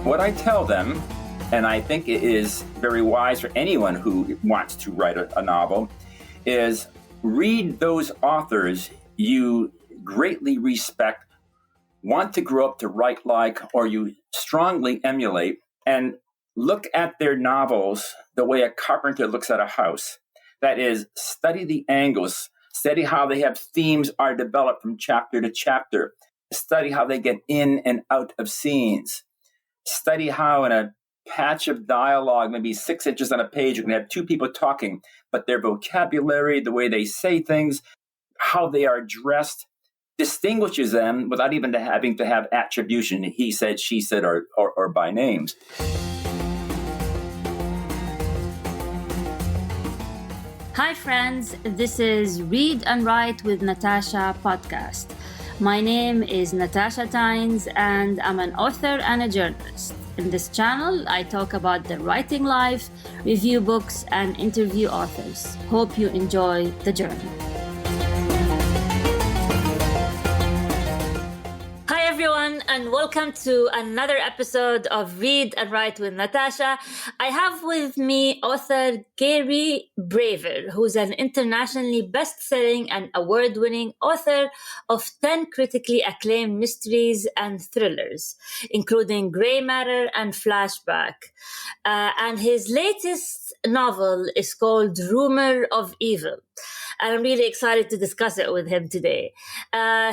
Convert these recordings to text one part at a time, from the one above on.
What I tell them, and I think it is very wise for anyone who wants to write a novel, is read those authors you greatly respect, want to grow up to write like, or you strongly emulate, and look at their novels the way a carpenter looks at a house. That is, study the angles, study how they have themes are developed from chapter to chapter, study how they get in and out of scenes, study how in a patch of dialogue, maybe 6 inches on a page, you can have two people talking, but their vocabulary, the way they say things, how they are dressed, distinguishes them without even having to have attribution, he said, she said, or by names. Hi friends, this is Read and Write with Natasha podcast. My name is Natasha Tynes and I'm an author and a journalist. In this channel, I talk about the writing life, review books, and interview authors. Hope you enjoy the journey. Hi everyone, and welcome to another episode of Read and Write with Natasha. I have with me author Gary Braver, who's an internationally best-selling and award-winning author of 10 critically acclaimed mysteries and thrillers, including Grey Matter and Flashback. And his latest novel is called Rumor of Evil. And I'm really excited to discuss it with him today.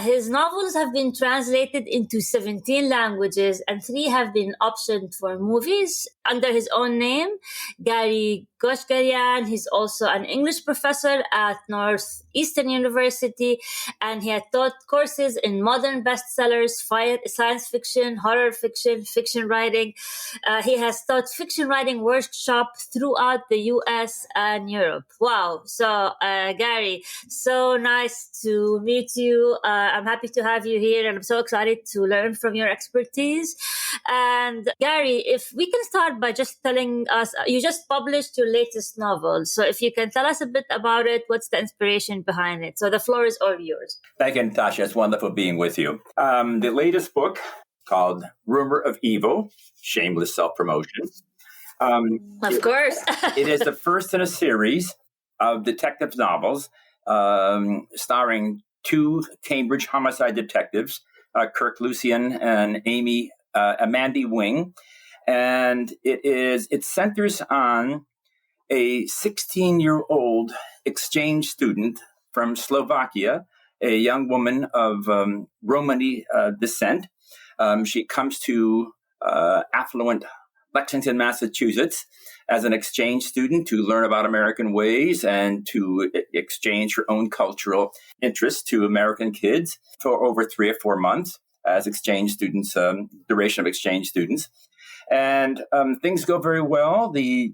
His novels have been translated into 17 languages and 3 have been optioned for movies under his own name, Gary Goshgarian. He's also an English professor at Northeastern University, and he had taught courses in modern bestsellers, science fiction, horror fiction, fiction writing. He has taught fiction writing workshops throughout the US and Europe. Wow. So, Gary, so nice to meet you. I'm happy to have you here, and I'm so excited to learn from your expertise. And Gary, if we can start by just telling us, you just published your latest novel. So if you can tell us a bit about it, what's the inspiration behind it? So the floor is all yours. Thank you, Natasha. It's wonderful being with you. The latest book called Rumor of Evil, shameless self-promotion. Of course. It is the first in a series of detective novels starring 2 Cambridge homicide detectives, Kirk Lucian and Amanda Wing. And it centers on a 16-year-old exchange student from Slovakia, a young woman of Romani descent. She comes to affluent Lexington, Massachusetts as an exchange student to learn about American ways and to exchange her own cultural interests to American kids for over 3 or 4 months as exchange students, duration of exchange students. And things go very well. The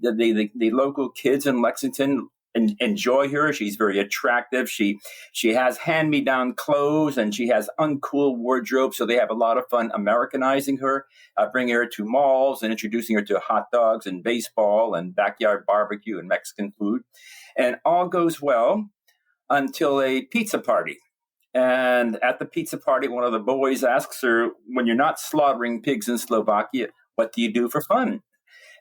local kids in Lexington enjoy her. She's very attractive. She has hand-me-down clothes and she has uncool wardrobe. So they have a lot of fun Americanizing her, bringing her to malls and introducing her to hot dogs and baseball and backyard barbecue and Mexican food. And all goes well until a pizza party. And at the pizza party, one of the boys asks her, when you're not slaughtering pigs in Slovakia, what do you do for fun?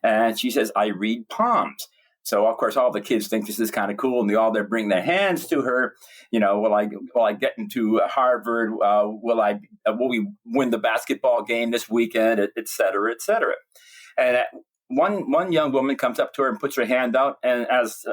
And she says, I read palms. So, of course, all the kids think this is kind of cool, and they bring their hands to her. You know, will I get into Harvard? Will we win the basketball game this weekend? Et cetera, et cetera. And one young woman comes up to her and puts her hand out, and as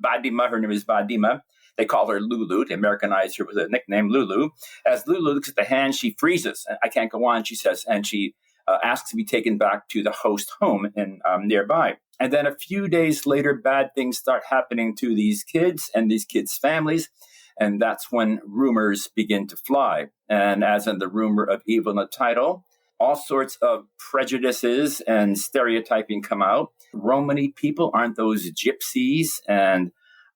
Vadima, her name is Vadima. They call her Lulu. They Americanize her with a nickname, Lulu. As Lulu looks at the hand, she freezes. I can't go on, she says, and she asks to be taken back to the host home in nearby. And then a few days later, bad things start happening to these kids and these kids' families. And that's when rumors begin to fly. And as in the Rumor of Evil in the title, all sorts of prejudices and stereotyping come out. Romani people, aren't those gypsies? And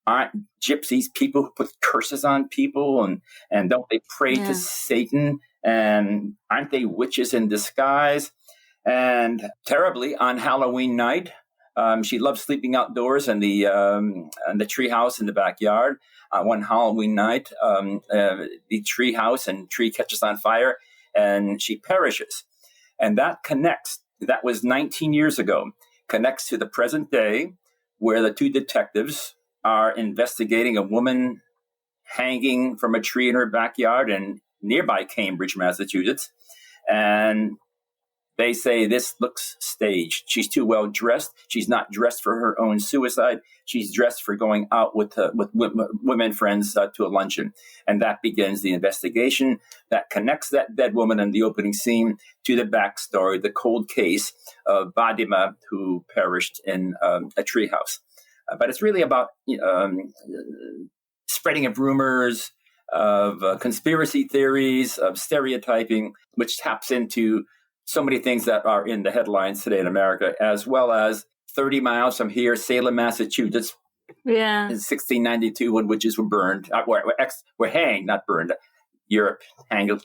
aren't gypsies people who put curses on people? And don't they pray to Satan? And aren't they witches in disguise? And terribly, on Halloween night, she loves sleeping outdoors in the treehouse in the backyard. One Halloween night, the treehouse and tree catches on fire, and she perishes. And that connects that was 19 years ago, connects to the present day, where the two detectives are investigating a woman hanging from a tree in her backyard in nearby Cambridge, Massachusetts. And they say this looks staged. She's too well dressed. She's not dressed for her own suicide. She's dressed for going out with women friends to a luncheon. And that begins the investigation that connects that dead woman in the opening scene to the backstory, the cold case of Badima, who perished in a treehouse. But it's really about spreading of rumors, of conspiracy theories, of stereotyping, which taps into so many things that are in the headlines today in America, as well as 30 miles from here, Salem, Massachusetts, in 1692, when witches were burned, were hanged, not burned. Europe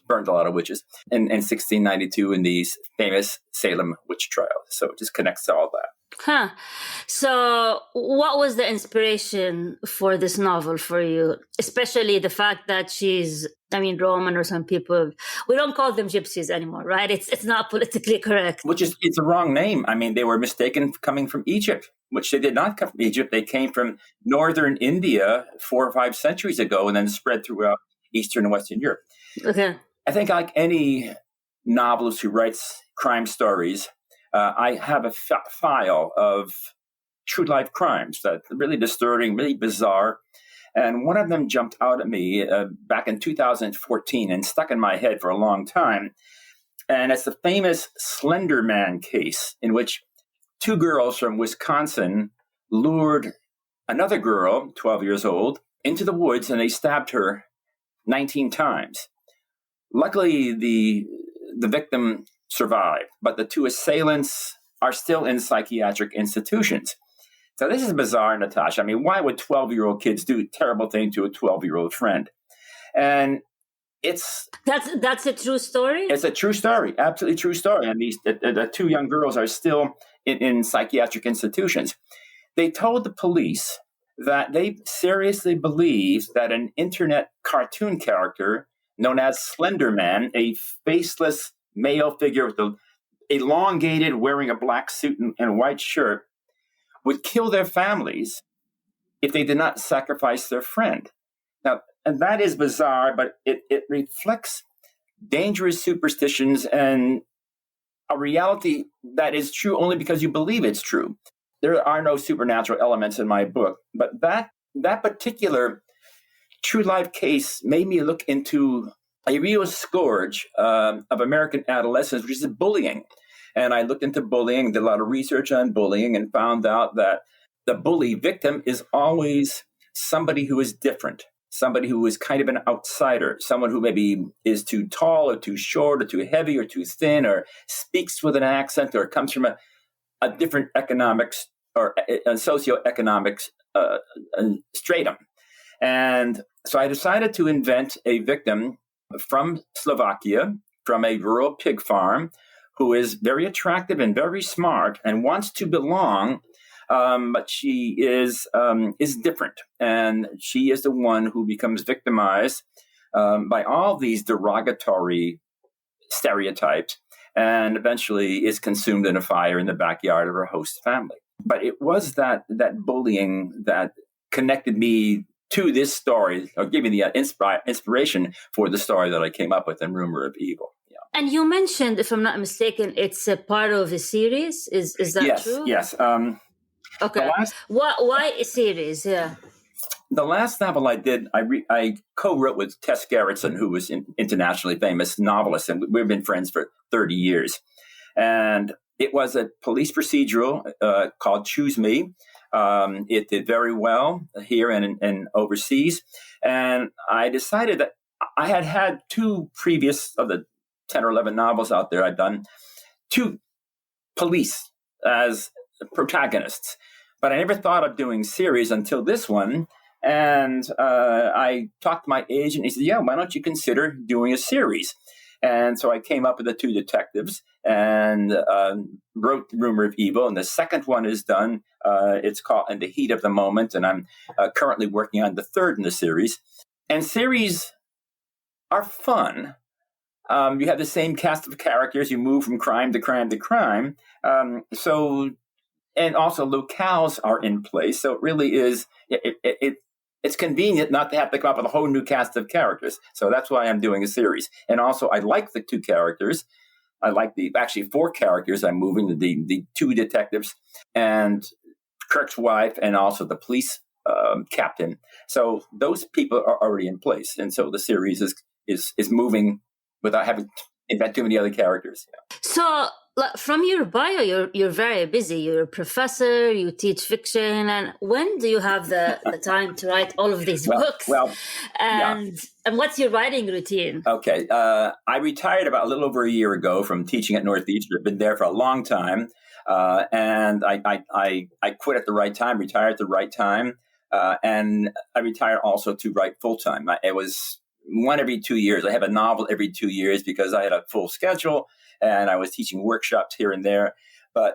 burned a lot of witches in 1692 in these famous Salem witch trials. So it just connects to all that. Huh. So what was the inspiration for this novel for you? Especially the fact that she's, Roman, or some people, we don't call them gypsies anymore, right? It's not politically correct. It's a wrong name. They were mistaken coming from Egypt, which they did not come from Egypt. They came from northern India 4 or 5 centuries ago and then spread throughout Eastern and Western Europe. Okay. I think like any novelist who writes crime stories, I have a file of true life crimes that are really disturbing, really bizarre. And one of them jumped out at me back in 2014 and stuck in my head for a long time. And it's the famous Slenderman case, in which 2 girls from Wisconsin lured another girl, 12 years old, into the woods, and they stabbed her 19 times. Luckily, the victim survived, but the 2 assailants are still in psychiatric institutions. So this is bizarre, Natasha. Why would 12-year-old kids do a terrible thing to a 12-year-old friend? And that's a true story? It's a true story, absolutely true story. And the 2 young girls are still in psychiatric institutions. They told the police that they seriously believed that an internet cartoon character known as Slenderman, a faceless male figure with elongated, wearing a black suit and white shirt, would kill their families if they did not sacrifice their friend. Now, and that is bizarre, but it reflects dangerous superstitions and a reality that is true only because you believe it's true. There are no supernatural elements in my book, but that particular true life case made me look into a real scourge of American adolescence, which is bullying. And I looked into bullying, did a lot of research on bullying, and found out that the bully victim is always somebody who is different, somebody who is kind of an outsider, someone who maybe is too tall or too short or too heavy or too thin or speaks with an accent or comes from a different economics or a socioeconomic stratum. And so I decided to invent a victim from Slovakia, from a rural pig farm, who is very attractive and very smart and wants to belong, but she is different. And she is the one who becomes victimized by all these derogatory stereotypes and eventually is consumed in a fire in the backyard of her host family. But it was that bullying that connected me to this story, or gave me the inspiration for the story that I came up with in Rumor of Evil. Yeah. And you mentioned, if I'm not mistaken, it's a part of a series. Is that true? Yes. Okay. Why a series? Yeah. The last novel I did, I co-wrote with Tess Gerritsen, who was an internationally famous novelist, and we've been friends for 30 years. And it was a police procedural called Choose Me. It did very well here and overseas. And I decided that I had 2 previous of the 10 or 11 novels out there I've done, 2 police as protagonists. But I never thought of doing series until this one. And I talked to my agent. He said, yeah, why don't you consider doing a series? And so I came up with the 2 detectives and wrote Rumor of Evil. And the second one is done. It's called In the Heat of the Moment. And I'm currently working on the 3rd in the series. And series are fun. You have the same cast of characters. You move from crime to crime to crime. And also locales are in place. So it really is, it's convenient not to have to come up with a whole new cast of characters. So that's why I'm doing a series. And also, I like the two characters. I like actually four characters I'm moving, the two detectives and Kirk's wife and also the police captain. So those people are already in place. And so the series is moving without having to invent too many other characters. Yeah. So from your bio, you're very busy. You're a professor, you teach fiction. And when do you have the time to write all of these books? And what's your writing routine? Okay. I retired about a little over a year ago from teaching at Northeastern. I've been there for a long time. And I quit at the right time, retired at the right time. And I retired also to write full time. It was one every 2 years. I have a novel every 2 years because I had a full schedule and I was teaching workshops here and there.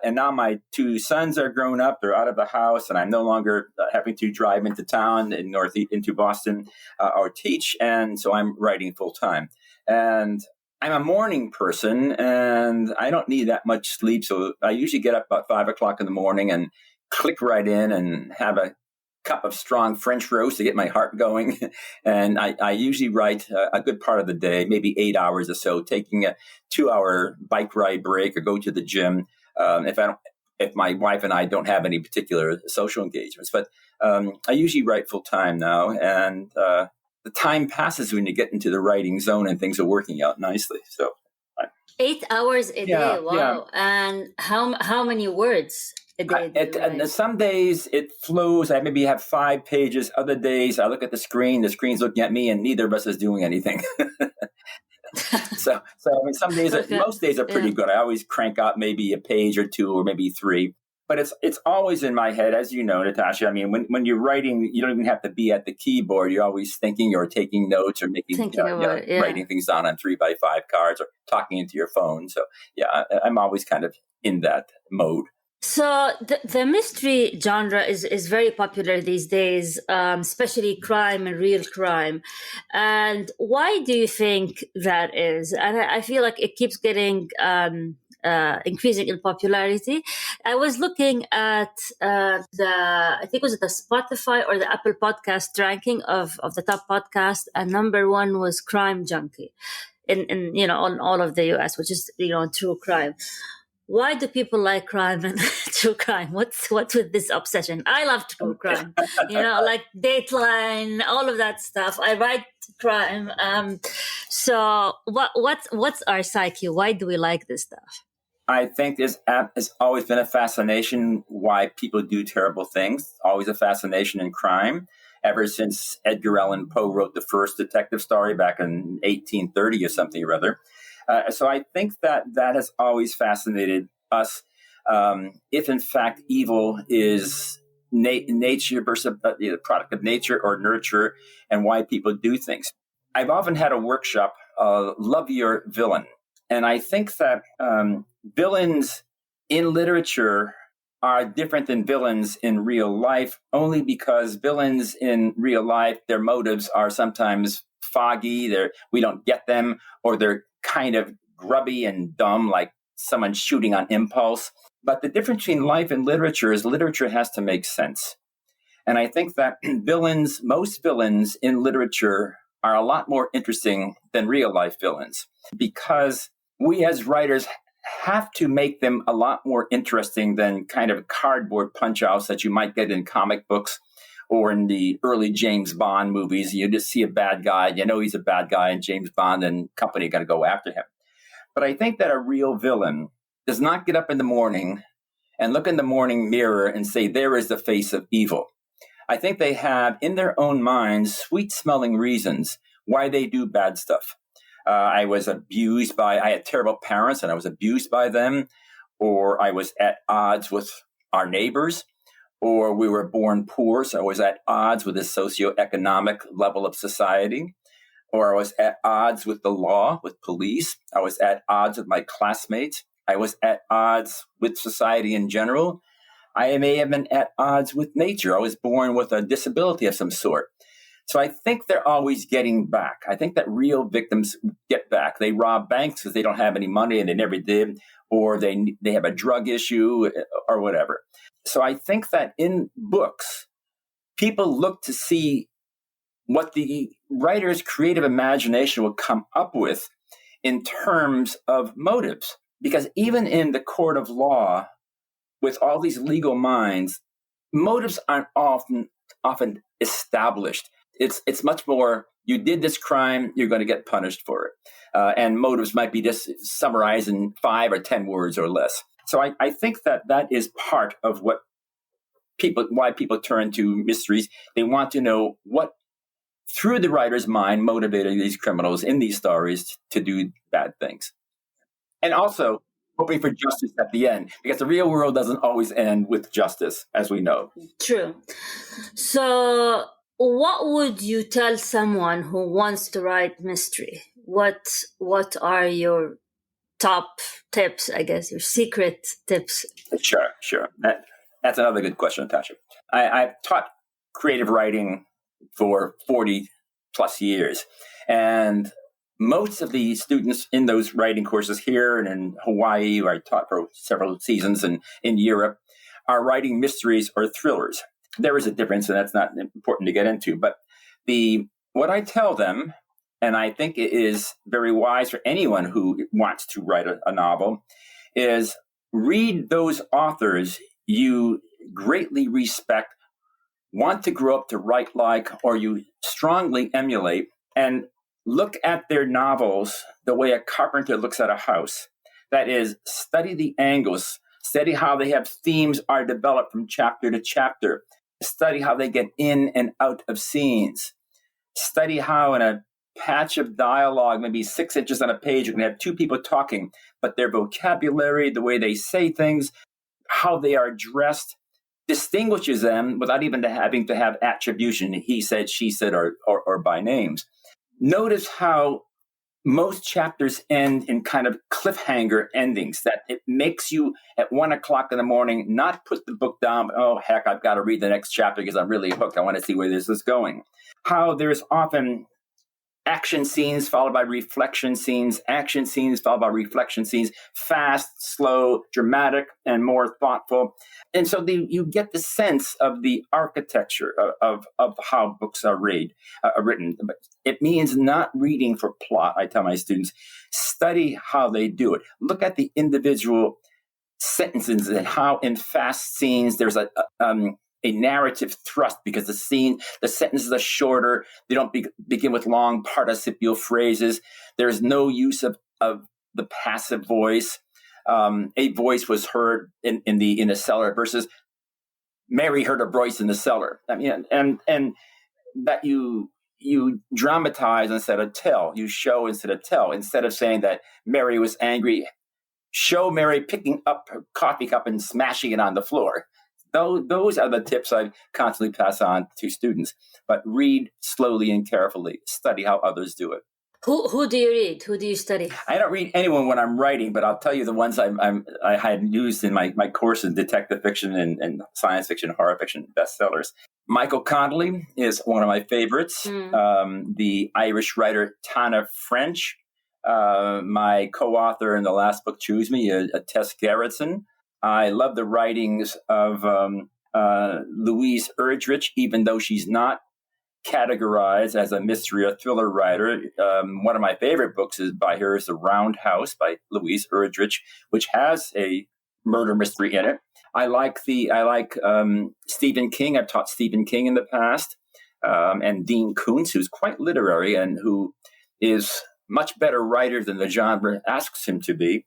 And now my two sons are grown up. They're out of the house and I'm no longer having to drive into town into Boston or teach. And so I'm writing full time. And I'm a morning person and I don't need that much sleep. So I usually get up about 5 o'clock in the morning and click right in and have a cup of strong French roast to get my heart going. And I usually write a good part of the day, maybe 8 hours or so, taking a 2-hour bike ride break or go to the gym. If my wife and I don't have any particular social engagements, but I usually write full time now. And the time passes when you get into the writing zone and things are working out nicely. So 8 hours a day. Wow. Yeah. And how many words a day? And some days it flows. I maybe have 5 pages. Other days I look at the screen's looking at me and neither of us is doing anything. so I mean, some days, most days are pretty good. I always crank out maybe a page or two or maybe 3. But it's always in my head, as you know, Natasha. I mean, when you're writing, you don't even have to be at the keyboard. You're always thinking or taking notes or writing things down on 3x5 cards or talking into your phone. So, I'm always kind of in that mode. So the mystery genre is very popular these days, especially crime and real crime. And why do you think that is? And I feel like it keeps getting increasing in popularity. I was looking at I think it was the Spotify or the Apple podcast ranking of the top podcast, and number 1 was Crime Junkie in on all of the US, which is true crime. Why do people like crime and true crime? What's with this obsession? I love true crime, like Dateline, all of that stuff. I write crime. So what's our psyche? Why do we like this stuff? I think this app has always been a fascination why people do terrible things. Always a fascination in crime. Ever since Edgar Allan Poe wrote the first detective story back in 1830 or something or other. So I think that has always fascinated us. If in fact evil is nature versus the product of nature or nurture, and why people do things. I've often had a workshop, Love Your Villain. And I think that villains in literature are different than villains in real life, only because villains in real life, their motives are sometimes foggy. We don't get them, or they're kind of grubby and dumb, like someone shooting on impulse. But the difference between life and literature is literature has to make sense. And I think that most villains in literature are a lot more interesting than real life villains, because we as writers have to make them a lot more interesting than kind of cardboard punch-outs that you might get in comic books or in the early James Bond movies. You just see a bad guy, he's a bad guy, and James Bond and company are going to go after him. But I think that a real villain does not get up in the morning and look in the morning mirror and say, there is the face of evil. I think they have in their own minds sweet-smelling reasons why they do bad stuff. I had terrible parents and I was abused by them, or I was at odds with our neighbors, or we were born poor, so I was at odds with the socioeconomic level of society, or I was at odds with the law, with police. I was at odds with my classmates. I was at odds with society in general. I may have been at odds with nature. I was born with a disability of some sort. So I think they're always getting back. I think that real victims get back. They rob banks because they don't have any money and they never did, or they have a drug issue or whatever. So I think that in books, people look to see what the writer's creative imagination will come up with in terms of motives. Because even in the court of law, with all these legal minds, motives aren't often established. It's much more, you did this crime, you're going to get punished for it. And motives might be just summarized in 5 or 10 words or less. So I think that is part of why people turn to mysteries. They want to know what, through the writer's mind, motivated these criminals in these stories to do bad things. And also hoping for justice at the end, because the real world doesn't always end with justice, as we know. True. So what would you tell someone who wants to write mystery? What are your top tips, I guess, your secret tips? Sure. That's another good question, Natasha. I've taught creative writing for 40 plus years. And most of the students in those writing courses here and in Hawaii, where I taught for several seasons, and in Europe, are writing mysteries or thrillers. There is a difference, and that's not important to get into. But what I tell them, and I think it is very wise for anyone who wants to write a novel, is read those authors you greatly respect, want to grow up to write like, or you strongly emulate, and look at their novels the way a carpenter looks at a house. That is, study the angles, study how they have themes are developed from chapter to chapter, study how they get in and out of scenes, study how in a patch of dialogue, maybe 6 inches on a page, you can have 2 people talking, but their vocabulary, the way they say things, how they are dressed, distinguishes them without even having to have attribution, he said, she said, or by names. Notice how most chapters end in kind of cliffhanger endings, that it makes you at 1:00 in the morning not put the book down. Oh, heck, I've got to read the next chapter because I'm really hooked. I want to see where this is going. How there's often action scenes followed by reflection scenes, action scenes followed by reflection scenes, fast, slow, dramatic, and more thoughtful. And so you get the sense of the architecture of how books are written. It means not reading for plot, I tell my students. Study how they do it. Look at the individual sentences and how in fast scenes there's a narrative thrust, because the sentences are shorter. They don't begin with long participial phrases. There's no use of the passive voice. A voice was heard in the cellar versus Mary heard a voice in the cellar. I mean, and that you dramatize instead of tell. You show instead of tell. Instead of saying that Mary was angry, show Mary picking up her coffee cup and smashing it on the floor. Those are the tips I constantly pass on to students. But read slowly and carefully. Study how others do it. Who do you read? Who do you study? I don't read anyone when I'm writing, but I'll tell you the ones I had used in my course in detective fiction and science fiction, horror fiction bestsellers. Michael Connelly is one of my favorites. The Irish writer Tana French, my co-author in the last book, Choose Me, Tess Gerritsen. I love the writings of Louise Erdrich, even though she's not categorized as a mystery or thriller writer. One of my favorite books by her is The Round House by Louise Erdrich, which has a murder mystery in it. I like Stephen King. I've taught Stephen King in the past, and Dean Koontz, who's quite literary and who is much better writer than the genre asks him to be.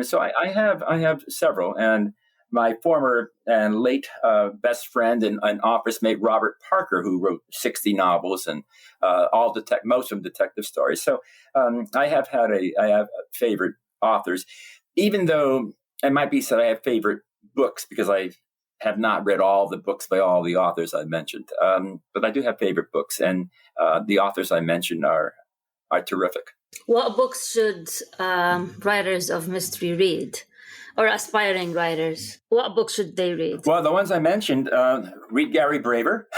So I have several, and my former and late best friend and office mate Robert Parker, who wrote 60 novels and most of them detective stories. So I have favorite authors, even though it might be said I have favorite books because I have not read all the books by all the authors I mentioned. But I do have favorite books, and the authors I mentioned are terrific. What books should writers of mystery read, or aspiring writers? What books should they read? Well, the ones I mentioned, read Gary Braver.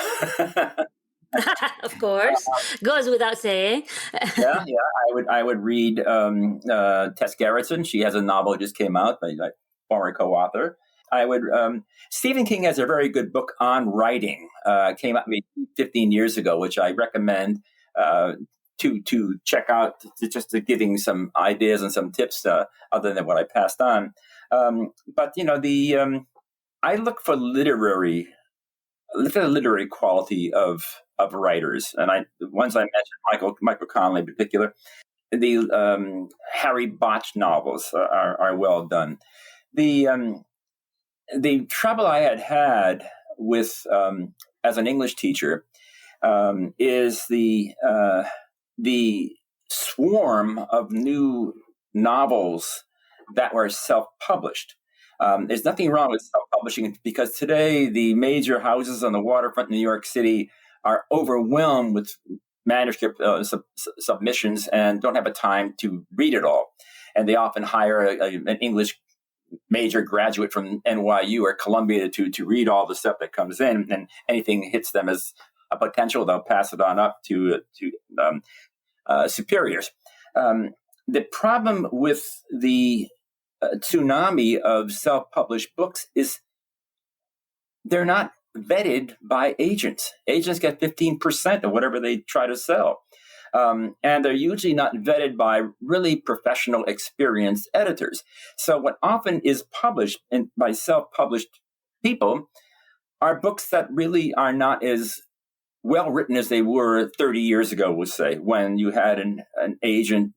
Of course, goes without saying. Yeah. I would read Tess Gerritsen. She has a novel that just came out by my former co-author. I would. Stephen King has a very good book on writing. Came out maybe 15 years ago, which I recommend to check out. Just to giving some ideas and some tips other than what I passed on. But I look for the literary quality of writers, and the ones I mentioned, Michael Connelly in particular. The Harry Botch novels are well done. The trouble I had with as an English teacher is the swarm of new novels that were self-published. There's nothing wrong with self-publishing because today the major houses on the waterfront in New York City are overwhelmed with manuscript submissions and don't have a time to read it all. And they often hire an English major graduate from NYU or Columbia to read all the stuff that comes in, and anything hits them as a potential, they'll pass it on up to superiors. The problem with the tsunami of self-published books is they're not vetted by agents. Agents get 15% of whatever they try to sell. And they're usually not vetted by really professional, experienced editors. So what often is published by self-published people are books that really are not as well written as they were 30 years ago, we'll say, when you had an agent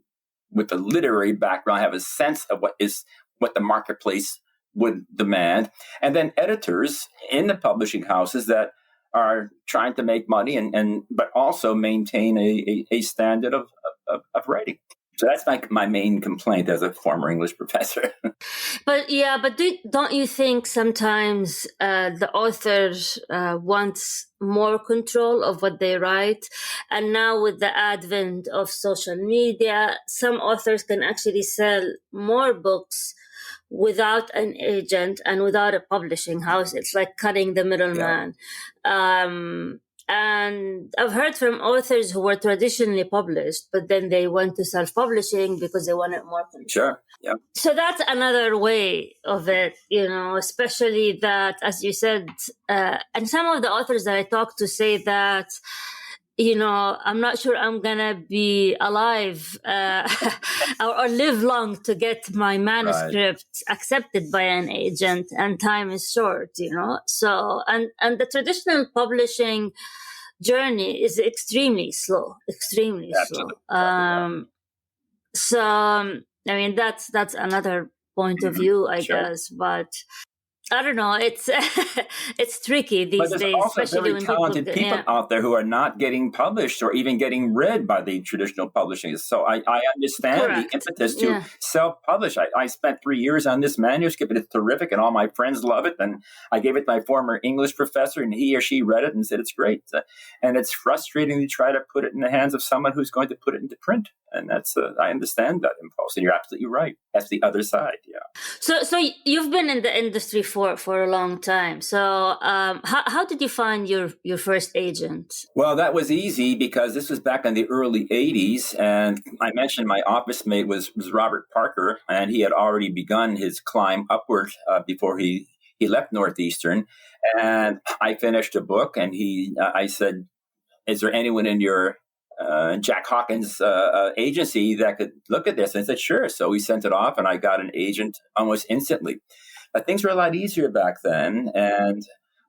with a literary background have a sense of what the marketplace would demand, and then editors in the publishing houses that are trying to make money and but also maintain a standard of writing. So that's my main complaint as a former English professor. But don't you think sometimes the authors wants more control of what they write? And now with the advent of social media, some authors can actually sell more books without an agent and without a publishing house. It's like cutting the middleman. Yeah. And I've heard from authors who were traditionally published, but then they went to self-publishing because they wanted more control. Sure. Yeah. So that's another way of it, especially that, as you said, and some of the authors that I talked to say that, I'm not sure I'm going to be alive or live long to get my manuscript accepted by an agent, and time is short, So, and the traditional publishing journey is extremely slow. So, I mean, that's another point of view, I guess, but I don't know. It's it's tricky these days. But there's also very talented people out there who are not getting published or even getting read by the traditional publishing. So I understand the impetus to self-publish. I spent 3 years on this manuscript, and it's terrific, and all my friends love it. And I gave it to my former English professor, and he or she read it and said it's great. And it's frustrating to try to put it in the hands of someone who's going to put it into print. And that's I understand that impulse, and you're absolutely right. That's the other side, So you've been in the industry for a long time. So how did you find your first agent? Well, that was easy because this was back in the early 80s. And I mentioned my office mate was Robert Parker, and he had already begun his climb upward before he left Northeastern. And I finished a book, and I said, is there anyone in your Jack Hawkins agency that could look at this? And I said, sure. So we sent it off, and I got an agent almost instantly. Things were a lot easier back then, and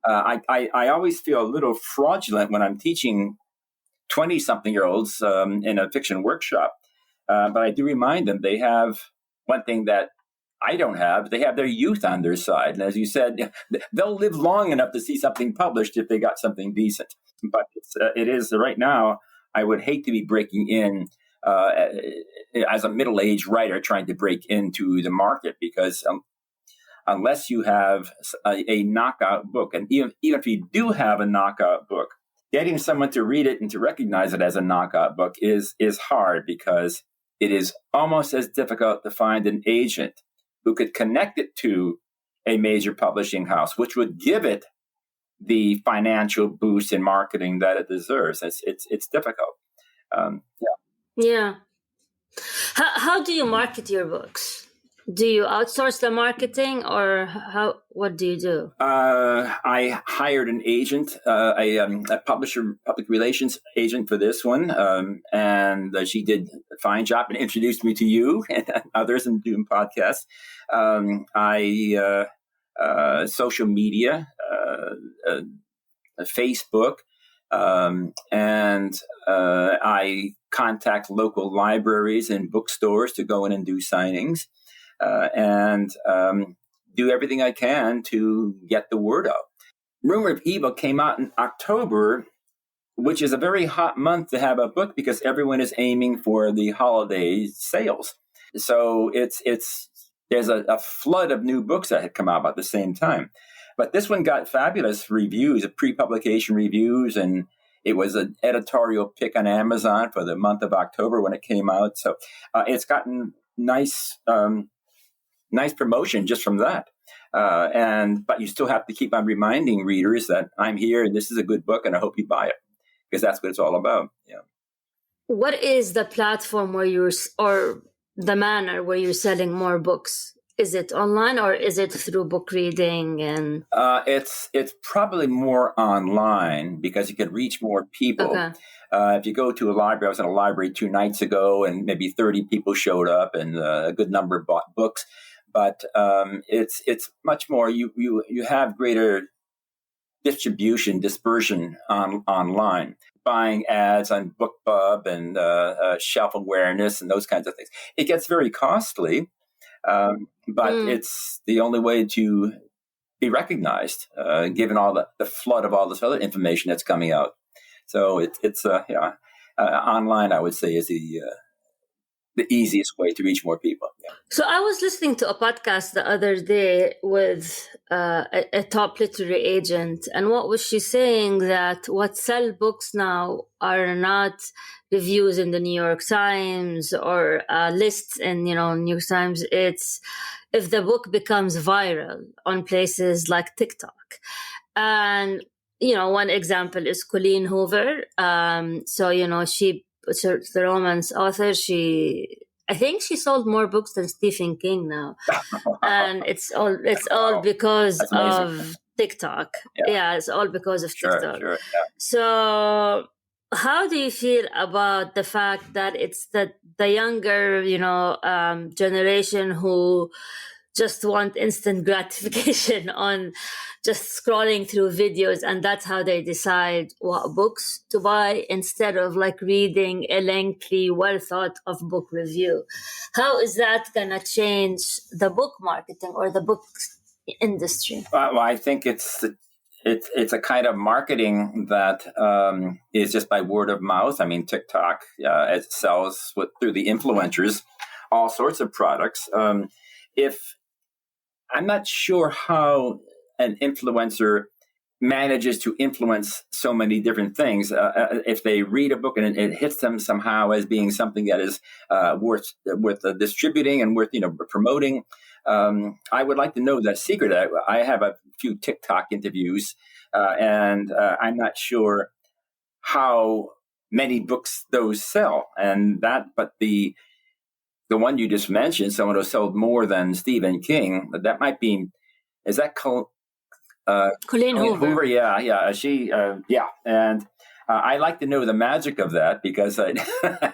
I always feel a little fraudulent when I'm teaching 20-something-year-olds in a fiction workshop. But I do remind them they have one thing that I don't have. They have their youth on their side. And as you said, they'll live long enough to see something published if they got something decent. But it is right now, I would hate to be breaking in as a middle-aged writer trying to break into the market because unless you have a knockout book, and even if you do have a knockout book, getting someone to read it and to recognize it as a knockout book is hard because it is almost as difficult to find an agent who could connect it to a major publishing house, which would give it the financial boost in marketing that it deserves. It's difficult. Yeah. How do you market your books? Do you outsource the marketing, or what do you do? I hired an agent, a publisher, public relations agent for this one, and she did a fine job and introduced me to you and others in doing podcasts. Social media, Facebook, and I contact local libraries and bookstores to go in and do signings, and do everything I can to get the word out. Rumor of Evil came out in October, which is a very hot month to have a book because everyone is aiming for the holiday sales. So there's a flood of new books that had come out at the same time. But this one got fabulous reviews, pre-publication reviews, and it was an editorial pick on Amazon for the month of October when it came out. So it's gotten nice promotion just from that. But you still have to keep on reminding readers that I'm here and this is a good book and I hope you buy it, because that's what it's all about. Yeah. What is the platform or the manner where you're selling more books? Is it online or is it through book reading? And it's probably more online because you could reach more people. Okay. If you go to a library, I was in a library 2 nights ago, and maybe 30 people showed up, and a good number bought books. But it's much more. You have greater distribution, dispersion online. Buying ads on BookBub and shelf awareness and those kinds of things. It gets very costly. But it's the only way to be recognized, given all the flood of all this other information that's coming out. So it's online, I would say, is the easiest way to reach more people. Yeah. So I was listening to a podcast the other day with a top literary agent, and what was she saying? That what sell books now are not reviews in the New York Times or lists in New York Times. It's if the book becomes viral on places like TikTok. And one example is Colleen Hoover. She's the romance author. I think she sold more books than Stephen King now, and it's all because of TikTok. Yeah, it's all because of TikTok. Sure, yeah. So, how do you feel about the fact that it's the younger, generation who just want instant gratification on just scrolling through videos, and that's how they decide what books to buy instead of reading a lengthy, well thought of book review? How is that gonna change the book marketing or the book industry? Well, I think it's a kind of marketing that is just by word of mouth. I mean, TikTok it sells through the influencers all sorts of products. I'm not sure how an influencer manages to influence so many different things. If they read a book and it hits them somehow as being something that is worth distributing and worth promoting, I would like to know that secret. I have a few TikTok interviews, and I'm not sure how many books those sell, but the one you just mentioned, someone who sold more than Stephen King, that might be, is that Colleen Hoover? Yeah. She, and I like to know the magic of that because I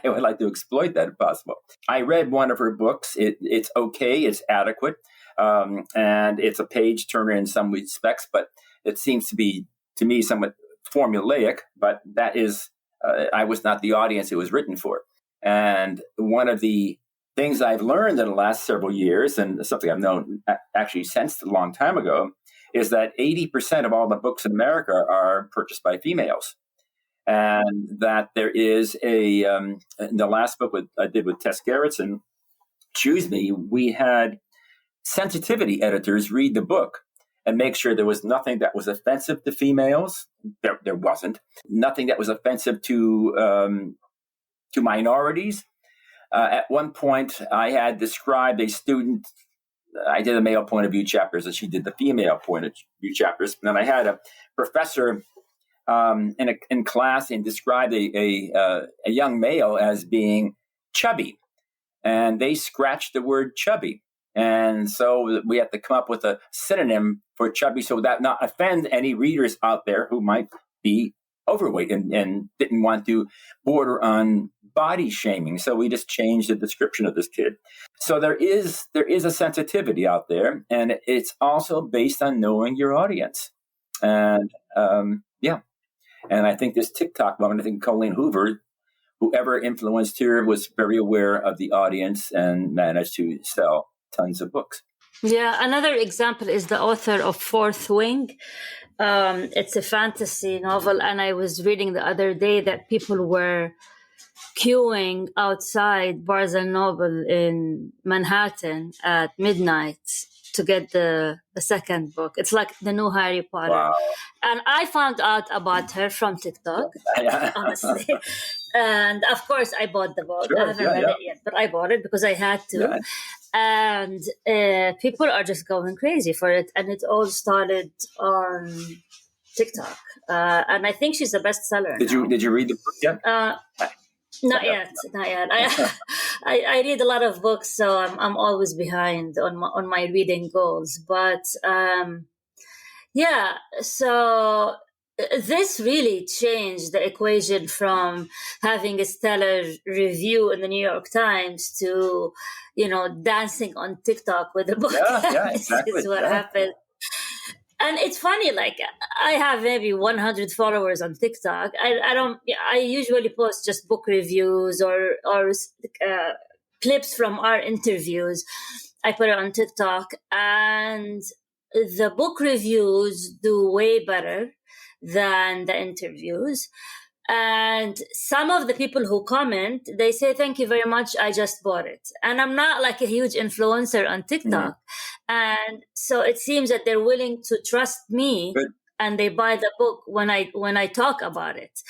would like to exploit that if possible. I read one of her books. It's okay. It's adequate. And it's a page turner in some respects, but it seems to be, to me, somewhat formulaic, but that is, I was not the audience it was written for. And one of the things I've learned in the last several years, and something I've known actually since a long time ago, is that 80% of all the books in America are purchased by females. And that there is in the last book I did with Tess Gerritsen, Choose Me, we had sensitivity editors read the book and make sure there was nothing that was offensive to females. There wasn't. Nothing that was offensive to minorities. At one point, I had described a student I did the male point of view chapters, and she did the female point of view chapters. And I had a professor in class and described a young male as being chubby, and they scratched the word chubby. And so we have to come up with a synonym for chubby so that not offend any readers out there who might be overweight and didn't want to border on body shaming. So we just changed the description of this kid. So there is a sensitivity out there, and it's also based on knowing your audience. And and I think this TikTok woman, I think Colleen Hoover, whoever influenced her, was very aware of the audience and managed to sell tons of books. Yeah, another example is the author of Fourth Wing. It's a fantasy novel, and I was reading the other day that people were queuing outside Barnes and Noble in Manhattan at midnight to get the second book. It's like the new Harry Potter. Wow. And I found out about her from TikTok, honestly. And of course, I bought the book. Sure, I haven't read it yet, but I bought it because I had to. Yeah. And people are just going crazy for it. And it all started on TikTok. And I think she's a bestseller. Did you read the book yet? Not yet. I read a lot of books, so I'm always behind on my reading goals. But so this really changed the equation from having a stellar review in the New York Times to, dancing on TikTok with a book. Yeah, exactly. This is what happened. And it's funny, like I have maybe 100 followers on TikTok. I usually post just book reviews or clips from our interviews. I put it on TikTok, and the book reviews do way better than the interviews. And some of the people who comment, they say, "Thank you very much. I just bought it." And I'm not like a huge influencer on TikTok. And so it seems that they're willing to trust me. Good. And they buy the book when I talk about it.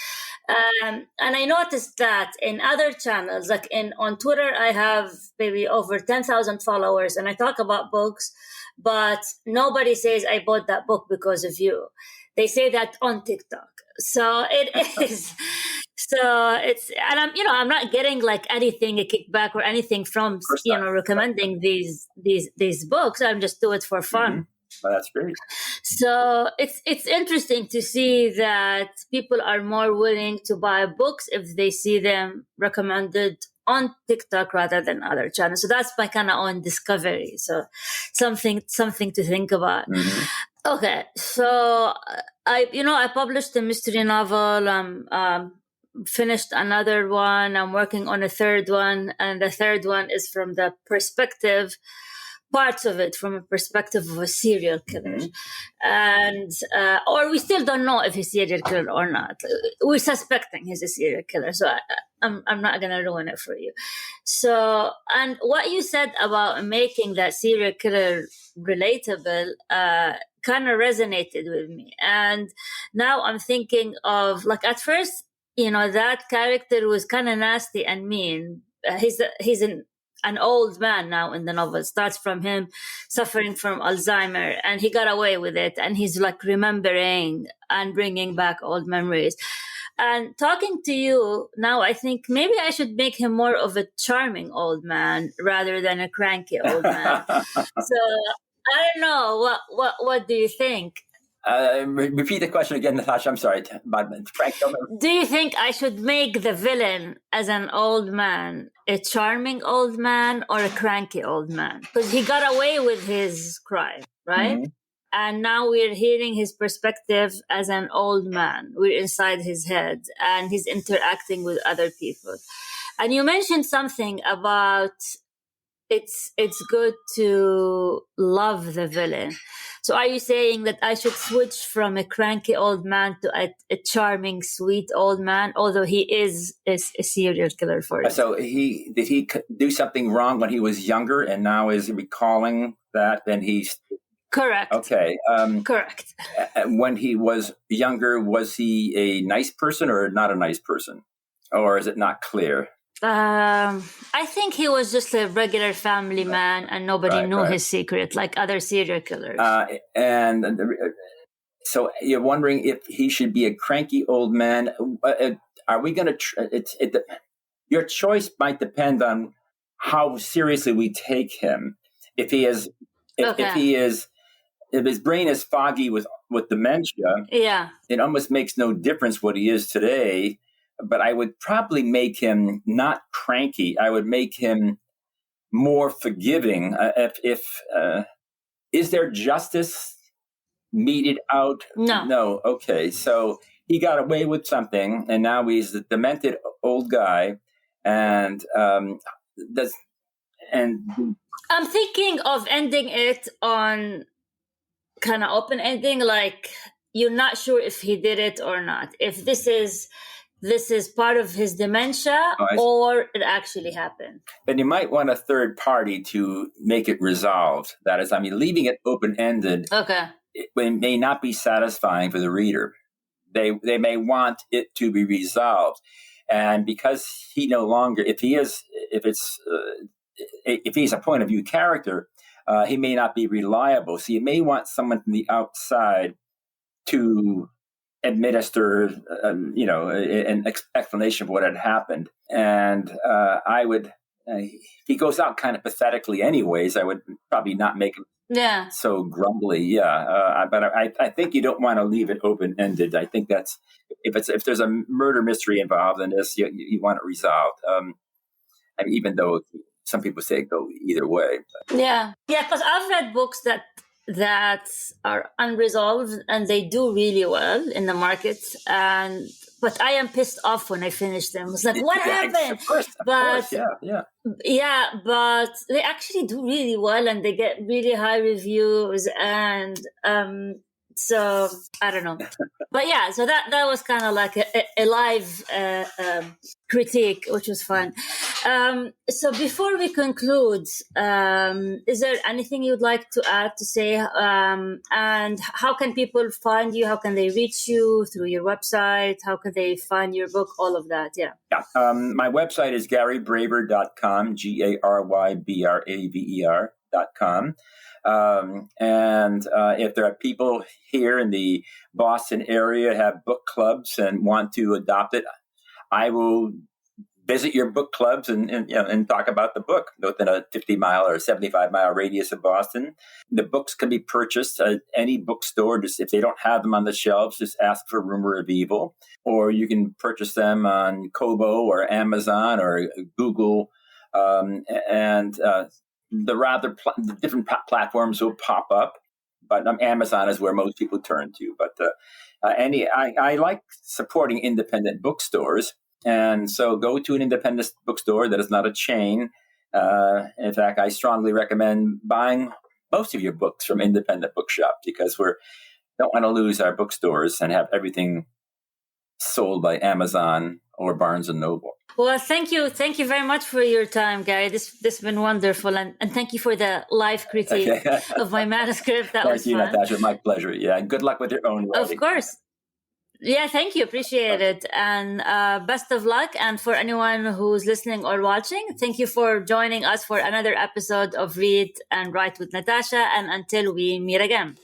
And I noticed that in other channels, like on Twitter, I have maybe over 10,000 followers, and I talk about books, but nobody says I bought that book because of you. They say that on TikTok. So it is. So it's, and I'm not getting like anything, a kickback or anything from, recommending these books. I'm just doing it for fun. Mm-hmm. Well, that's great. So it's interesting to see that people are more willing to buy books if they see them recommended on TikTok rather than other channels. So that's my kind of own discovery. So something to think about. Mm-hmm. Okay, so I published a mystery novel. Finished another one. I'm working on a third one, and the third one is from the perspective. Parts of it from a perspective of a serial killer. Mm-hmm. And or we still don't know if he's a serial killer or not. We're suspecting he's a serial killer, so I'm not going to ruin it for you. So, and what you said about making that serial killer relatable kind of resonated with me. And now I'm thinking of, like, at first, that character was kind of nasty and mean. He's an old man now in the novel. It starts from him suffering from Alzheimer, and he got away with it, and he's like remembering and bringing back old memories. And talking to you now, I think maybe I should make him more of a charming old man rather than a cranky old man. So I don't know. What do you think? Repeat the question again, Natasha. I'm sorry. Frank, do you think I should make the villain as an old man, a charming old man, or a cranky old man? Because he got away with his crime, right? Mm-hmm. And now we're hearing his perspective as an old man. We're inside his head, and he's interacting with other people. And you mentioned something about it's good to love the villain. So are you saying that I should switch from a cranky old man to a charming, sweet old man, although he is a serial killer for you? So did he do something wrong when he was younger and now is recalling that? Then he's... Correct. Okay. Correct. When he was younger, was he a nice person or not a nice person? Or is it not clear? I think he was just a regular family man, and nobody knew his secret, like other serial killers. So you're wondering if he should be a cranky old man. Are we going to? Your choice might depend on how seriously we take him. If he is, if his brain is foggy with dementia, it almost makes no difference what he is today. But I would probably make him not cranky. I would make him more forgiving. Is there justice meted out? No. Okay. So he got away with something, and now he's a demented old guy. And I'm thinking of ending it on kind of open ending, like you're not sure if he did it or not. If this is part of his dementia or it actually happened. Then you might want a third party to make it resolved. That is, leaving it open-ended it may not be satisfying for the reader. They may want it to be resolved. And because he no longer, if he's a point of view character, he may not be reliable. So you may want someone from the outside to administer, an explanation of what had happened. And I would, if he goes out kind of pathetically anyways, I would probably not make him so grumbly. But I think you don't want to leave it open-ended. I think that's, if there's a murder mystery involved in this, you want it resolved. Even though some people say go either way. Yeah, because I've read books that are unresolved and they do really well in the market, but I am pissed off when I finish them. It's like, what happened? Of course, but they actually do really well and they get really high reviews, and so I don't know. But so that was kind of like a live critique, which was fun. So before we conclude, is there anything you'd like to add, to say? And how can people find you? How can they reach you? Through your website? How can they find your book? All of that, my website is GaryBraver.com, GaryBraver.com. And if there are people here in the Boston area have book clubs and want to adopt it, I will visit your book clubs and talk about the book within a 50-mile or 75-mile radius of Boston. The books can be purchased at any bookstore. Just if they don't have them on the shelves, just ask for Rumor of Evil, or you can purchase them on Kobo or Amazon or Google, the different platforms will pop up, but Amazon is where most people turn to. But I like supporting independent bookstores, and so go to an independent bookstore that is not a chain. In fact, I strongly recommend buying most of your books from independent bookshops, because we don't want to lose our bookstores and have everything sold by Amazon or Barnes and Noble. Well, thank you very much for your time, Gary. This has been wonderful, and thank you for the live critique of my manuscript. That was fun. Thank you, Natasha. My pleasure. Yeah, and good luck with your own writing. Of course. Yeah, thank you. Appreciate it. And best of luck. And for anyone who's listening or watching, thank you for joining us for another episode of Read and Write with Natasha. And until we meet again.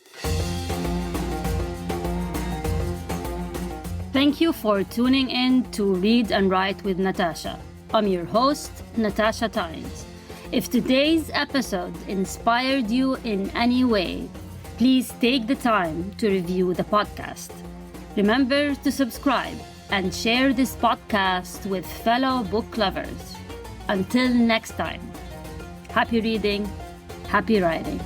Thank you for tuning in to Read and Write with Natasha. I'm your host, Natasha Tynes. If today's episode inspired you in any way, please take the time to review the podcast. Remember to subscribe and share this podcast with fellow book lovers. Until next time, happy reading, happy writing.